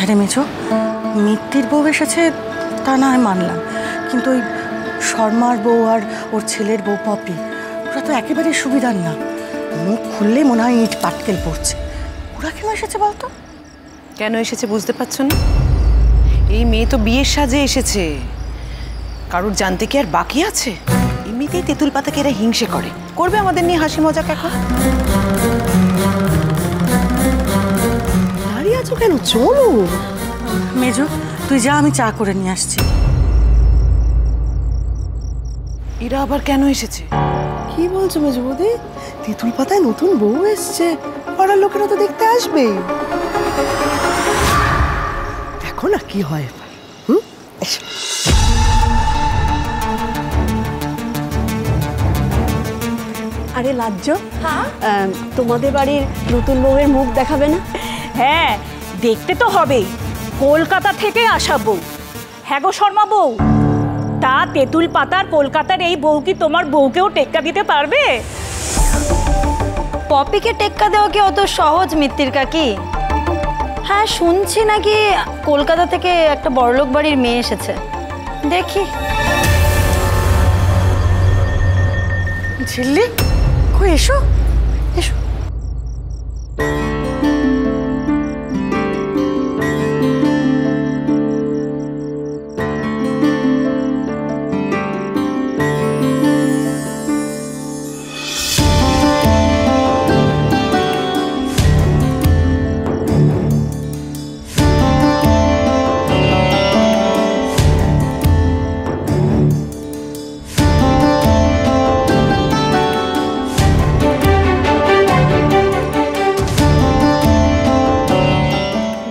হ্যাঁ রে মেজো, মিত্তির বউ এসেছে তা না হয় মানলাম, কিন্তু ওই শর্মার বউ আর ওর ছেলের বউ পপি, ওরা তো একেবারে সুবিধার না। মুখ খুললে মনে হয় ইট পাটকেল পড়ছে। ওরা কেন এসেছে বলতো? কেন এসেছে বুঝতে পারছো না? এই মেয়ে তো বিয়ের সাজে এসেছে, কারোর জানতে কি আর বাকি আছে? এমনিতেই তেঁতুল পাতাকে এরা হিংসে করবে আমাদের নিয়ে হাসি মজাক। এখন দাঁড়িয়ে আছো কেন? চলো। মেজো তুই যা, আমি চা করে নিয়ে আসছি। এরা আবার কেন এসেছে? কি বলছো মেজো বৌদি? তেঁতুল পাতায় নতুন বউ এসছে, পাড়ার লোকেরা তো দেখতে আসবে। দেখো না কি হয়। আরে লাজ্জ, তোমাদের বাড়ির নতুন বউয়ের মুখ দেখাবে না? হ্যাঁ, দেখতে তো হবেই। কলকাতা থেকে আসা বউ। হ্যাঁ গো শর্মা বউ, তা তেঁতুল পাতার কলকাতার এই বউ কি তোমার বউকেও টেক্কা দিতে পারবে? পপিকে টেক্কা দেওয়া কি অত সহজ মিত্তির কাকি? হ্যাঁ, শুনছি নাকি কলকাতা থেকে একটা বড়লোক বাড়ির মেয়ে এসেছে। দেখি। ঝিল্লি কই, এসো এসো।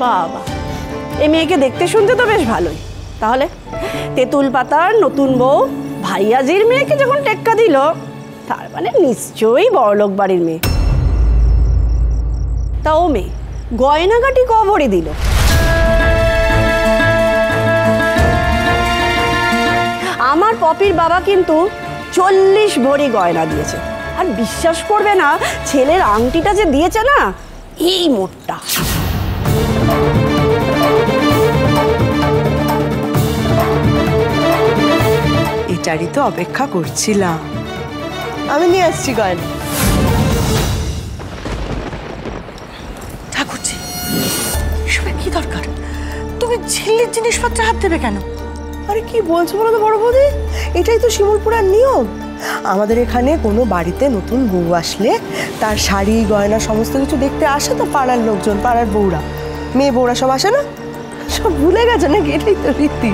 বাবা, এই মেয়েকে দেখতে শুনতে তো বেশ ভালোই। তাহলে তেঁতুল পাতার নতুন বউ ভাইয়াজির মেয়েকে যখন টেক্কা দিল, তার মানে নিশ্চয়ই বড়লোক বাড়ির মেয়ে। তা ও মেয়ে গয়নাগাটি ক ভরি দিল? আমার পপির বাবা কিন্তু 40 ভরি গয়না দিয়েছে। আর বিশ্বাস করবে না, ছেলের আংটিটা যে দিয়েছে না, এই মোটটা। এটারই তো অপেক্ষা করছিলাম। আমি নিয়ে আসছি গয়না। ঠাকুরজি, এসবের কি দরকার? তুমি ঝিল্লির জিনিসপত্রে হাত দেবে কেন? আরে কি বলছো বলো তো বড় বৌদি, এটাই তো শিমুলপুরার নিয়ম। আমাদের এখানে কোনো বাড়িতে নতুন বউ আসলে তার শাড়ি গয়না সমস্ত কিছু দেখতে আসে তো পাড়ার লোকজন, পাড়ার বউরা, মেয়ে বউরা সব আসে না? সব ভুলে গেছে নাকি? এটাই তো রীতি।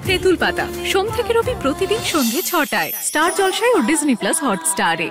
তেঁতুল পাতা সোম থেকে রবি প্রতিদিন সন্ধ্যে ৬টায় স্টার জলসায় ও ডিজনি প্লাস হটস্টারে।